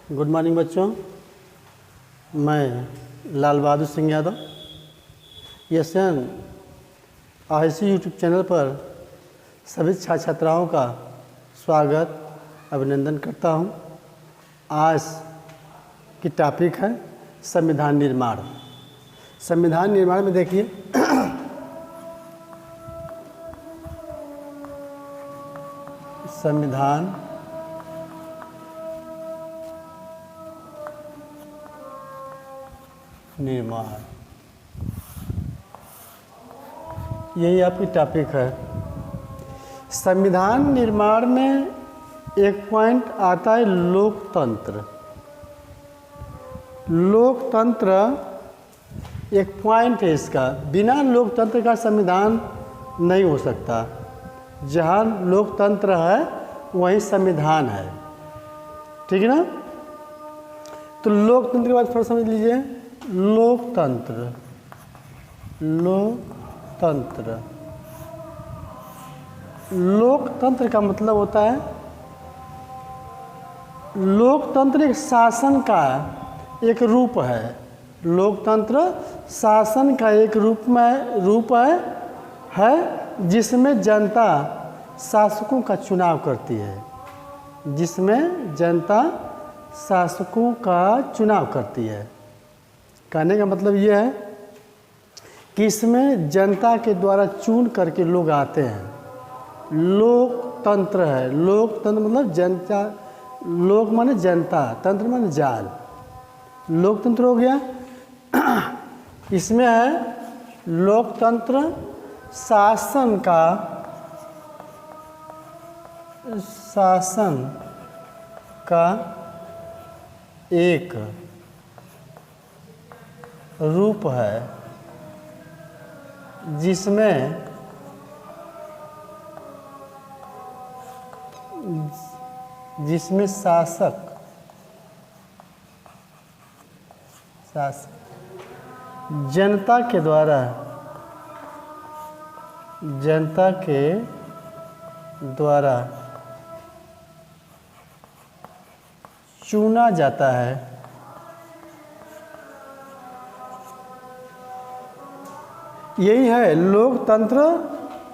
Good morning बच्चों, मैं लाल बहादुर सिंह यादव यशन आईसी यूट्यूब चैनल पर सभी छात्र छात्राओं का स्वागत अभिनंदन करता हूं। आज की टॉपिक है संविधान निर्माण। संविधान निर्माण में देखिए संविधान निर्माण, यही आपकी टॉपिक है। संविधान निर्माण में एक पॉइंट आता है लोकतंत्र। लोकतंत्र एक पॉइंट है इसका। बिना लोकतंत्र का संविधान नहीं हो सकता। जहाँ लोकतंत्र है वहीं संविधान है, ठीक है ना। तो लोकतंत्र के बाद थोड़ा समझ लीजिए। लोकतंत्र, लोकतंत्र, लोकतंत्र का मतलब होता है, लोकतंत्र एक शासन का एक रूप है। लोकतंत्र शासन का एक रूप है जिसमें जनता शासकों का चुनाव करती है। जिसमें जनता शासकों का चुनाव करती है। कहने का मतलब यह है कि इसमें जनता के द्वारा चुन करके लोग आते हैं। लोकतंत्र है। लोकतंत्र मतलब जनता, लोक माने जनता, तंत्र माने जाल। लोकतंत्र हो गया। इसमें है लोकतंत्र शासन का एक रूप है जिसमें शासक जनता के द्वारा चुना जाता है। यही है लोकतंत्र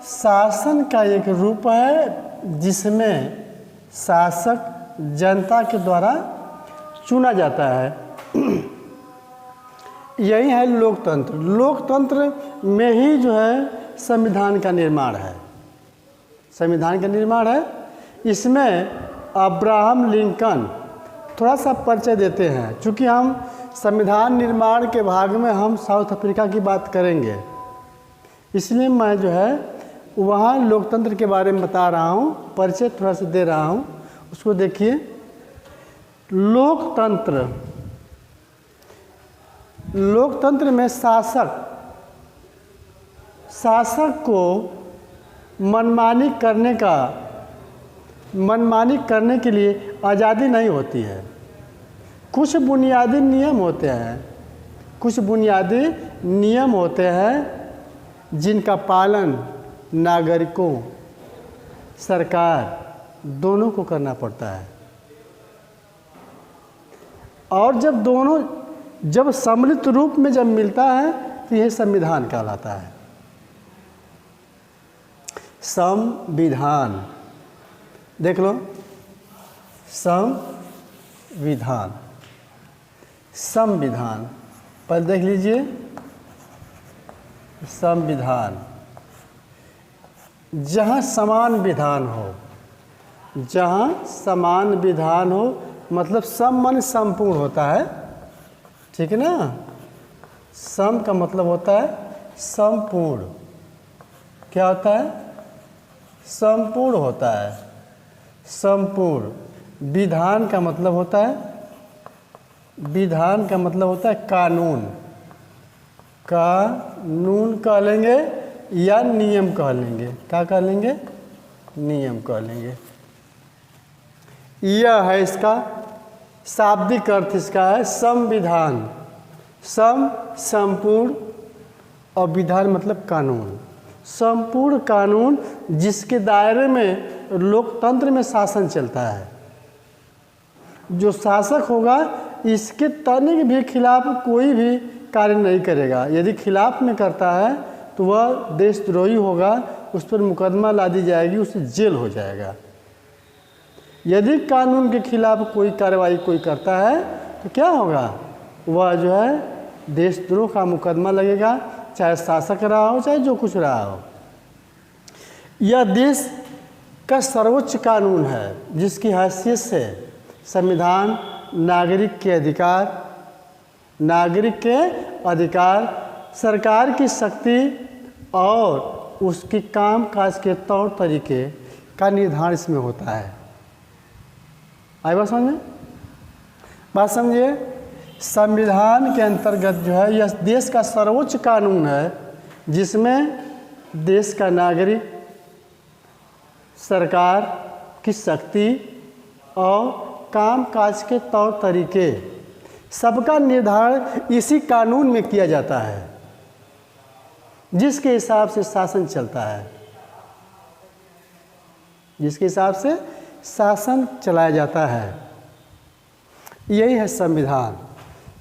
शासन का एक रूप है जिसमें शासक जनता के द्वारा चुना जाता है। यही है लोकतंत्र। लोकतंत्र में ही जो है संविधान का निर्माण है। संविधान का निर्माण है। इसमें अब्राहम लिंकन, थोड़ा सा परिचय देते हैं। चूँकि हम संविधान निर्माण के भाग में हम साउथ अफ्रीका की बात करेंगे, इसलिए मैं जो है वहाँ लोकतंत्र के बारे में बता रहा हूँ, परिचय थोड़ा सा दे रहा हूँ। उसको देखिए। लोकतंत्र में शासक को मनमानी करने के लिए आज़ादी नहीं होती है। कुछ बुनियादी नियम होते हैं जिनका पालन नागरिकों, सरकार दोनों को करना पड़ता है। और जब सम्मिलित रूप में जब मिलता है तो यह संविधान कहलाता है। संविधान देख लो। संविधान पहले देख लीजिए। संविधान जहाँ समान विधान हो, मतलब सम माने संपूर्ण होता है, ठीक है ना। सम का मतलब होता है संपूर्ण। क्या होता है? संपूर्ण होता है। संपूर्ण। विधान का मतलब होता है कानून। कानून कह लेंगे या नियम कह लेंगे। क्या कह लेंगे? नियम कह लेंगे। यह है इसका शाब्दिक अर्थ। इसका है संविधान। संपूर्ण और विधान मतलब कानून। संपूर्ण कानून जिसके दायरे में लोकतंत्र में शासन चलता है। जो शासक होगा इसके तनिक भी खिलाफ कोई भी कार्य नहीं करेगा। यदि खिलाफ में करता है तो वह देशद्रोही होगा, उस पर मुकदमा ला दी जाएगी, उसे जेल हो जाएगा। यदि कानून के खिलाफ कोई कार्रवाई कोई करता है तो क्या होगा, वह जो है देशद्रोह का मुकदमा लगेगा, चाहे शासक रहा हो चाहे जो कुछ रहा हो। यह देश का सर्वोच्च कानून है जिसकी हैसियत से संविधान नागरिक के अधिकार, सरकार की शक्ति और उसकी कामकाज के तौर तरीके का निर्धारण इसमें होता है। आई बात समझ में? बात समझिए, संविधान के अंतर्गत जो है यह देश का सर्वोच्च कानून है जिसमें देश का नागरिक, सरकार की शक्ति और कामकाज के तौर तरीके सबका निर्धारण इसी कानून में किया जाता है, जिसके हिसाब से शासन चलता है, जिसके हिसाब से शासन चलाया जाता है। यही है संविधान।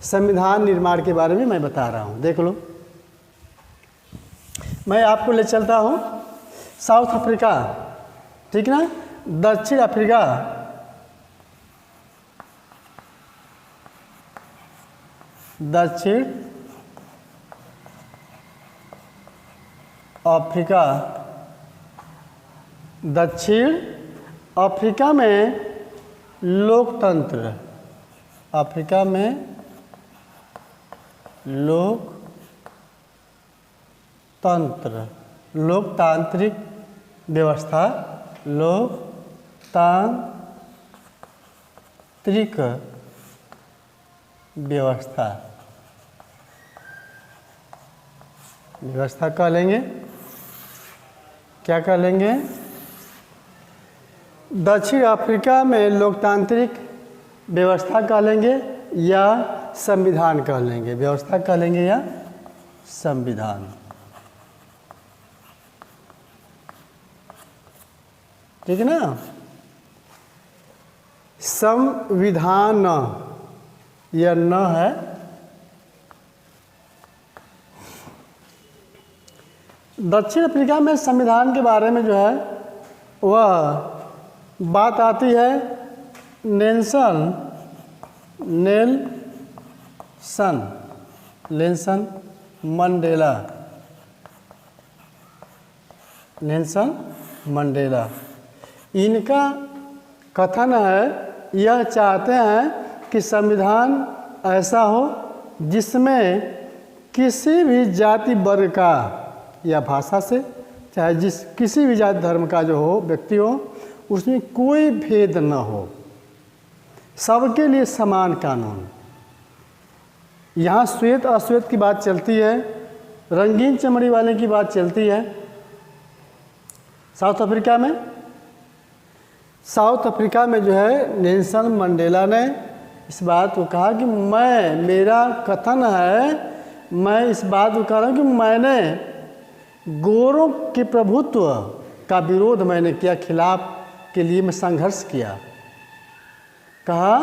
संविधान निर्माण के बारे में मैं बता रहा हूँ, देख लो। मैं आपको ले चलता हूँ साउथ अफ्रीका, ठीक ना, दक्षिण अफ्रीका। दक्षिण अफ्रीका, दक्षिण अफ्रीका में लोकतंत्र, अफ्रीका में लोकतंत्र, लोकतांत्रिक व्यवस्था, लोकतांत्रिक व्यवस्था कह लेंगे, क्या कह लेंगे, दक्षिण अफ्रीका में लोकतांत्रिक व्यवस्था कह लेंगे या संविधान कह लेंगे, व्यवस्था कह लेंगे या संविधान। ठीक है ना, संविधान यह न है, दक्षिण अफ्रीका में संविधान के बारे में जो है वह बात आती है नेल्सन मंडेला। इनका कथन है, यह चाहते हैं कि संविधान ऐसा हो जिसमें किसी भी जाति वर्ग का या भाषा से, चाहे किसी भी जाति धर्म का जो हो व्यक्ति हो, उसमें कोई भेद न हो, सबके लिए समान कानून। यहाँ श्वेत अश्वेत की बात चलती है, रंगीन चमड़ी वाले की बात चलती है। साउथ अफ्रीका में जो है नेल्सन मंडेला ने इस बात को कहा कि मेरा कथन है, मैं इस बात को कह रहा हूँ कि मैंने गोरों के प्रभुत्व का विरोध मैंने किया, खिलाफ के लिए मैं संघर्ष किया। कहा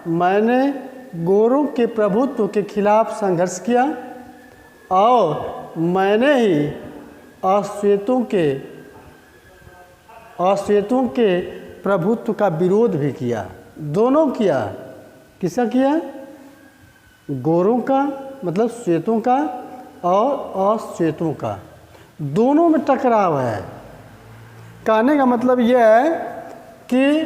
मैंने गोरों के प्रभुत्व के खिलाफ संघर्ष किया और मैंने ही अश्वेतों के प्रभुत्व का विरोध भी किया। दोनों किया। किसका किया? गोरों का मतलब श्वेतों का और अश्वेतों का, दोनों में टकराव है। कहने का मतलब यह है कि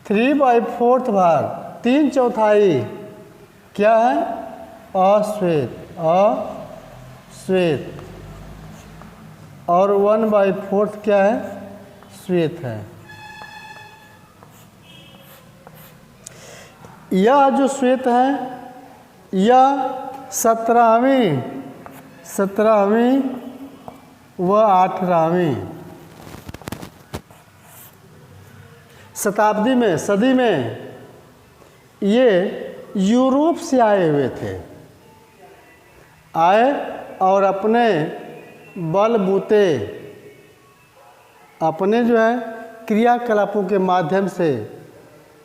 3/4 भाग, 3/4 क्या है? अश्वेत और 1/4 क्या है? श्वेत है। यह जो श्वेत है यह 17वीं व 18वीं सदी में ये यूरोप से आए हुए थे, और अपने बलबूते, अपने जो है क्रियाकलापों के माध्यम से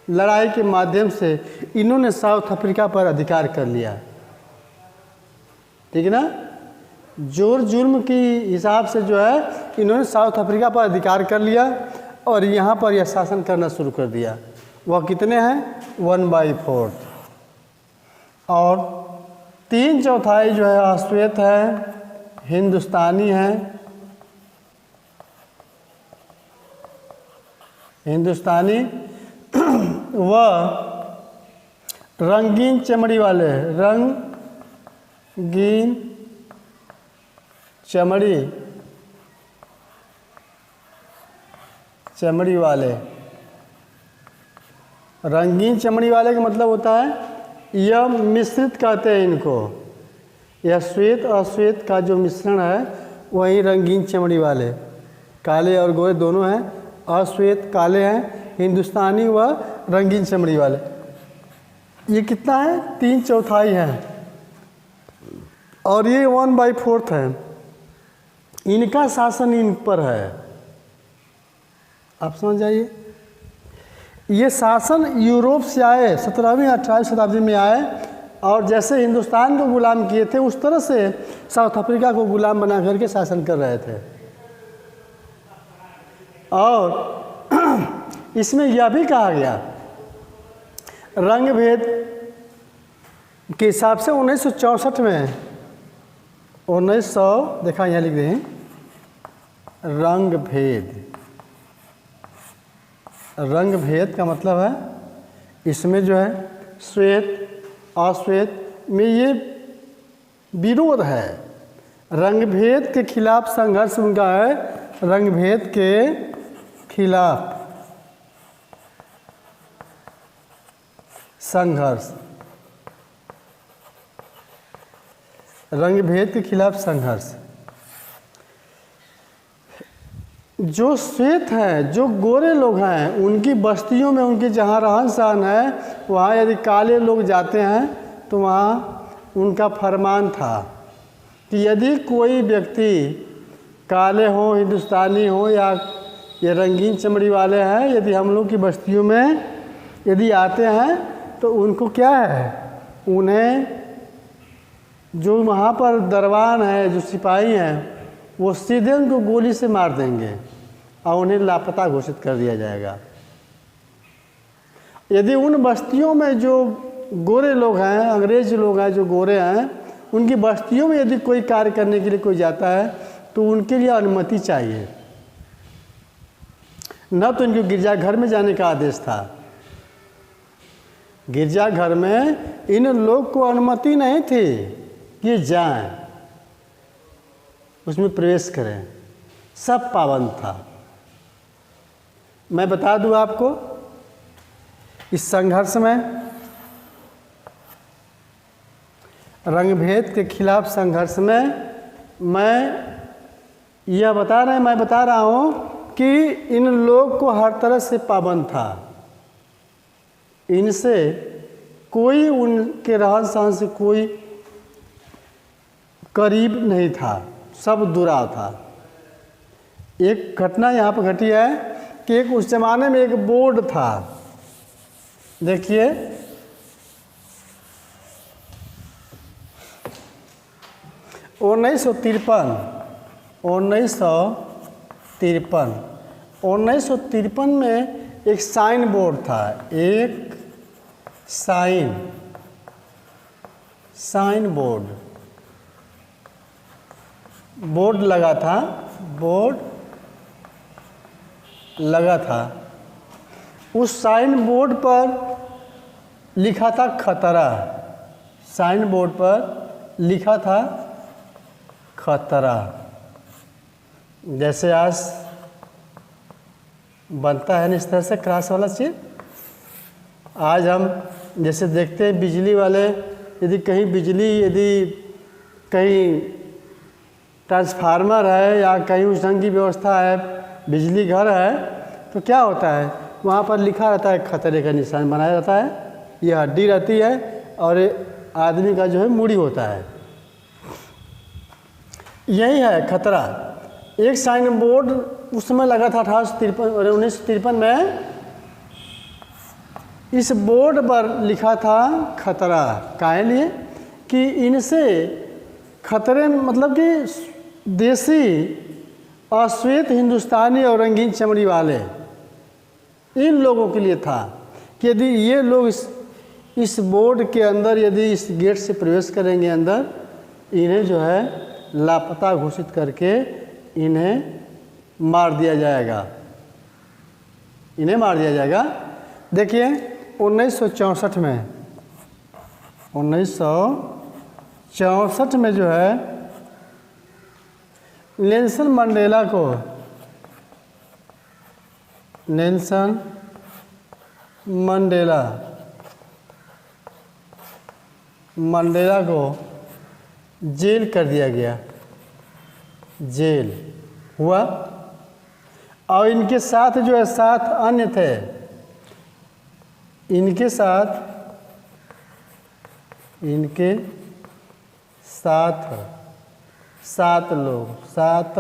लड़ाई के माध्यम से इन्होंने साउथ अफ्रीका पर अधिकार कर लिया। ठीक है ना, जोर जुर्म की हिसाब से जो है इन्होंने साउथ अफ्रीका पर अधिकार कर लिया और यहाँ पर यह शासन करना शुरू कर दिया। वह कितने हैं? 1/4 और 3/4 जो है अश्वेत है, हिंदुस्तानी है, हिंदुस्तानी व रंगीन चमड़ी वाले हैं, रंगीन चमड़ी वाले। रंगीन चमड़ी वाले का मतलब होता है यह मिश्रित कहते हैं इनको, यह श्वेत और अश्वेत का जो मिश्रण है वही रंगीन चमड़ी वाले, काले और गोरे दोनों हैं, अश्वेत काले हैं, हिंदुस्तानी व रंगीन चमड़ी वाले। ये कितना है? 3/4 है और ये 1/4 है। इनका शासन इन पर है। आप समझ जाइए, ये शासन यूरोप से आए, 17वीं 18वीं शताब्दी में आए और जैसे हिंदुस्तान को गुलाम किए थे उस तरह से साउथ अफ्रीका को गुलाम बना करके शासन कर रहे थे। और इसमें यह भी कहा गया रंग भेद के हिसाब से 1964 में 1900 देखा यहाँ लिख दें रंग भेद का मतलब है इसमें जो है श्वेत अश्वेत में ये विरोध है। रंग भेद के खिलाफ संघर्ष उनका है, रंग भेद के खिलाफ संघर्ष, रंग भेद के खिलाफ संघर्ष। जो श्वेत हैं, जो गोरे लोग हैं, उनकी बस्तियों में उनके जहाँ रहन सहन है वहाँ यदि काले लोग जाते हैं तो वहाँ उनका फरमान था कि यदि कोई व्यक्ति काले हों, हिंदुस्तानी हों या ये रंगीन चमड़ी वाले हैं, यदि हम लोग की बस्तियों में यदि आते हैं तो उनको क्या है, उन्हें जो वहाँ पर दरबान है, जो सिपाही हैं, वो सीधे उनको गोली से मार देंगे और उन्हें लापता घोषित कर दिया जाएगा। यदि उन बस्तियों में जो गोरे लोग हैं, अंग्रेज लोग हैं जो गोरे हैं, उनकी बस्तियों में यदि कोई कार्य करने के लिए कोई जाता है तो उनके लिए अनुमति चाहिए। न तो इनको गिरजाघर में जाने का आदेश था, गिरजाघर में इन लोग को अनुमति नहीं थी कि जाएं, उसमें प्रवेश करें, सब पाबंद था। मैं बता दूं आपको, इस संघर्ष में रंग भेद के खिलाफ संघर्ष में मैं बता रहा हूं कि इन लोग को हर तरह से पाबंद था। इनसे कोई, उनके रहन सहन से कोई करीब नहीं था, सब दूरा था। एक घटना यहाँ पर घटी है कि एक उस जमाने में एक बोर्ड था, देखिए 1953 में एक साइन बोर्ड था, एक साइन बोर्ड लगा था। उस साइन बोर्ड पर लिखा था खतरा, साइन बोर्ड पर लिखा था खतरा। जैसे आज बनता है ना इस तरह से क्रॉस वाला चीज, आज हम जैसे देखते हैं बिजली वाले, यदि कहीं ट्रांसफार्मर है या कहीं उस ढंग की व्यवस्था है, बिजली घर है, तो क्या होता है वहाँ पर लिखा रहता है, खतरे का निशान बनाया रहता है, ये हड्डी रहती है और आदमी का जो है मूड़ी होता है, यही है खतरा। एक साइन बोर्ड उस समय लगा था 1953 में, इस बोर्ड पर लिखा था खतरा, काहे लिए कि इनसे खतरे मतलब कि देसी अश्वेत हिंदुस्तानी और रंगीन चमड़ी वाले इन लोगों के लिए था कि यदि ये लोग इस बोर्ड के अंदर यदि इस गेट से प्रवेश करेंगे अंदर, इन्हें जो है लापता घोषित करके इन्हें मार दिया जाएगा, इन्हें मार दिया जाएगा। देखिए 1964 में 1964 में जो है नेल्सन मंडेला को जेल कर दिया गया, जेल हुआ। और इनके साथ जो है 7 अन्य थे, इनके साथ 7 लोग, 7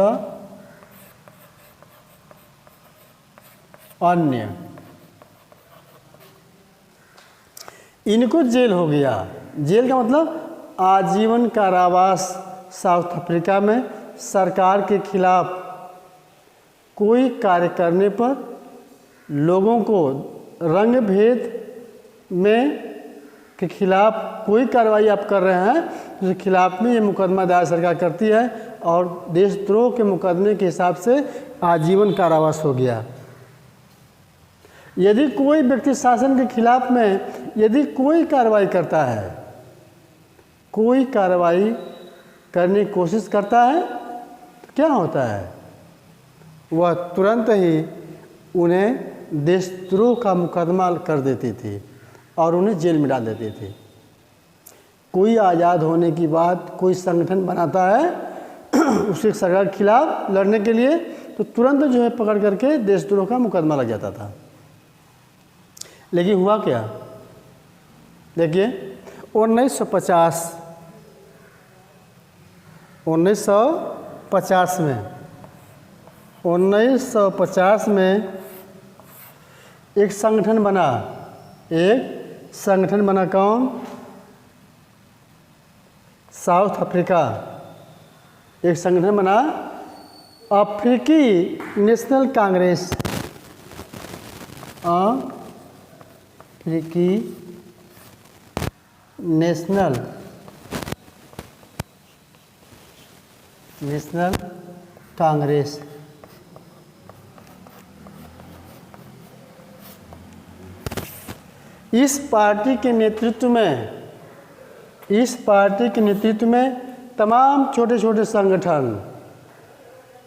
अन्य, इनको जेल हो गया। जेल का मतलब आजीवन कारावास। साउथ अफ्रीका में सरकार के खिलाफ कोई कार्य करने पर लोगों को रंग भेद में के खिलाफ कोई कार्रवाई आप कर रहे हैं, उसके खिलाफ में ये मुकदमा दायर सरकार करती है और देशद्रोह के मुकदमे के हिसाब से आजीवन कारावास हो गया। यदि कोई व्यक्ति शासन के खिलाफ में यदि कोई कार्रवाई करता है, कोई कार्रवाई करने की कोशिश करता है, तो क्या होता है, वह तुरंत ही उन्हें देशद्रोह का मुकदमा कर देती थी और उन्हें जेल में डाल देती थी। कोई आज़ाद होने की बात कोई संगठन बनाता है उसके सरकार के खिलाफ लड़ने के लिए, तो तुरंत जो है पकड़ करके देशद्रोह का मुकदमा लग जाता था। लेकिन हुआ क्या, देखिए 1950 में एक संगठन बना, कौन, साउथ अफ्रीका। एक संगठन बना अफ्रीकी नेशनल कांग्रेस, अफ्रीकी नेशनल कांग्रेस। इस पार्टी के नेतृत्व में तमाम छोटे छोटे संगठन,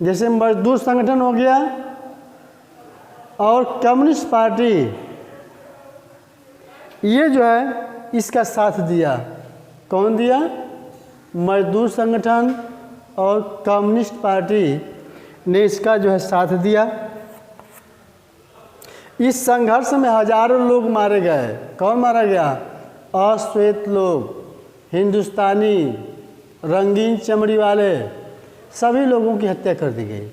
जैसे मजदूर संगठन हो गया और कम्युनिस्ट पार्टी, ये जो है इसका साथ दिया। कौन दिया, मजदूर संगठन और कम्युनिस्ट पार्टी ने इसका जो है साथ दिया। इस संघर्ष में हजारों लोग मारे गए। कौन मारा गया, अश्वेत लोग, हिंदुस्तानी, रंगीन चमड़ी वाले, सभी लोगों की हत्या कर दी गई।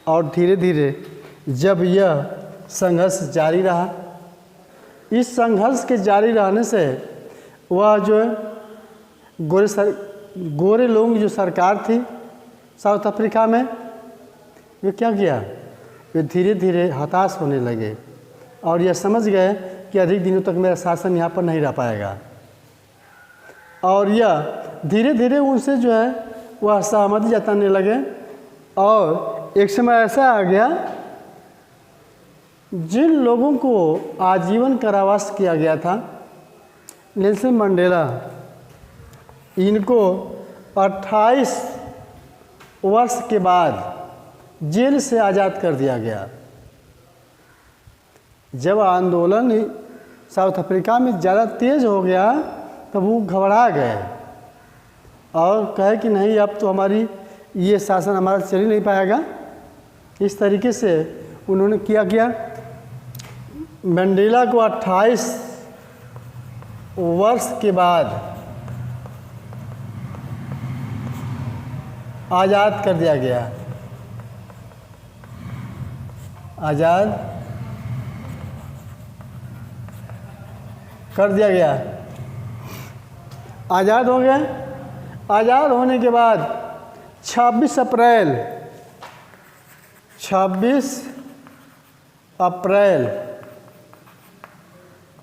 और धीरे धीरे जब यह संघर्ष जारी रहा, इस संघर्ष के जारी रहने से वह जो है गोरे लोगों की जो सरकार थी साउथ अफ्रीका में, वे क्या किया, वे धीरे धीरे हताश होने लगे और यह समझ गए कि अधिक दिनों तक मेरा शासन यहाँ पर नहीं रह पाएगा। और यह धीरे धीरे उनसे जो है वह सहमति जताने लगे। और एक समय ऐसा आ गया, जिन लोगों को आजीवन कारावास किया गया था, नेल्सन मंडेला, इनको 28 वर्ष के बाद जेल से आज़ाद कर दिया गया। जब आंदोलन साउथ अफ्रीका में ज़्यादा तेज हो गया तब वो घबरा गए और कहे कि नहीं, अब तो हमारी ये शासन हमारा चल ही नहीं पाएगा। इस तरीके से उन्होंने किया मंडेला को 28 वर्ष के बाद आज़ाद कर दिया गया। आज़ाद कर दिया गया। आज़ाद हो गए। आज़ाद होने के बाद 26 अप्रैल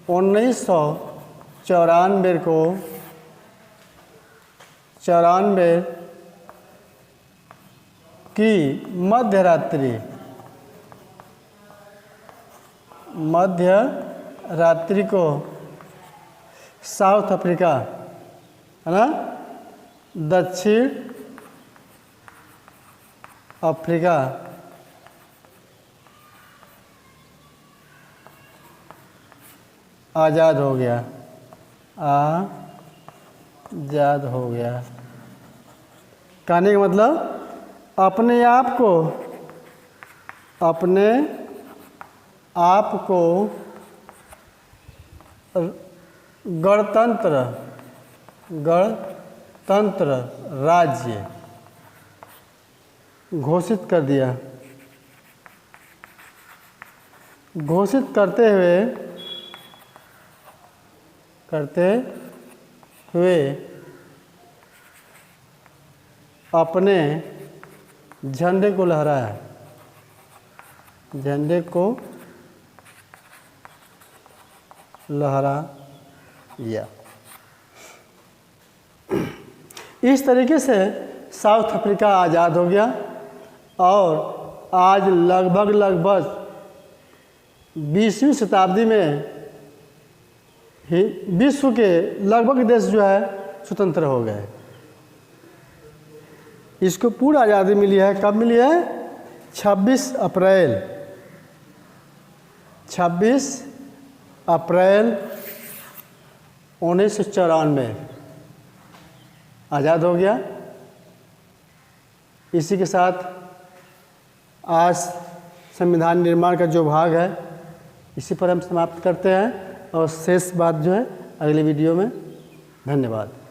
1994 को 94 की मध्य रात्रि को साउथ अफ्रीका, है ना, दक्षिण अफ्रीका आज़ाद हो गया। आज़ाद हो गया कहने का मतलब अपने आप को गणतंत्र राज्य घोषित कर दिया। घोषित करते हुए अपने झंडे को लहराया। झंडे को लहराया। इस तरीके से साउथ अफ्रीका आज़ाद हो गया और आज लगभग 20वीं शताब्दी में ही विश्व के लगभग देश जो है स्वतंत्र हो गए। इसको पूर्ण आज़ादी मिली है। कब मिली है? 26 अप्रैल 1994 आज़ाद हो गया। इसी के साथ आज संविधान निर्माण का जो भाग है इसी पर हम समाप्त करते हैं और शेष बात जो है अगले वीडियो में। धन्यवाद।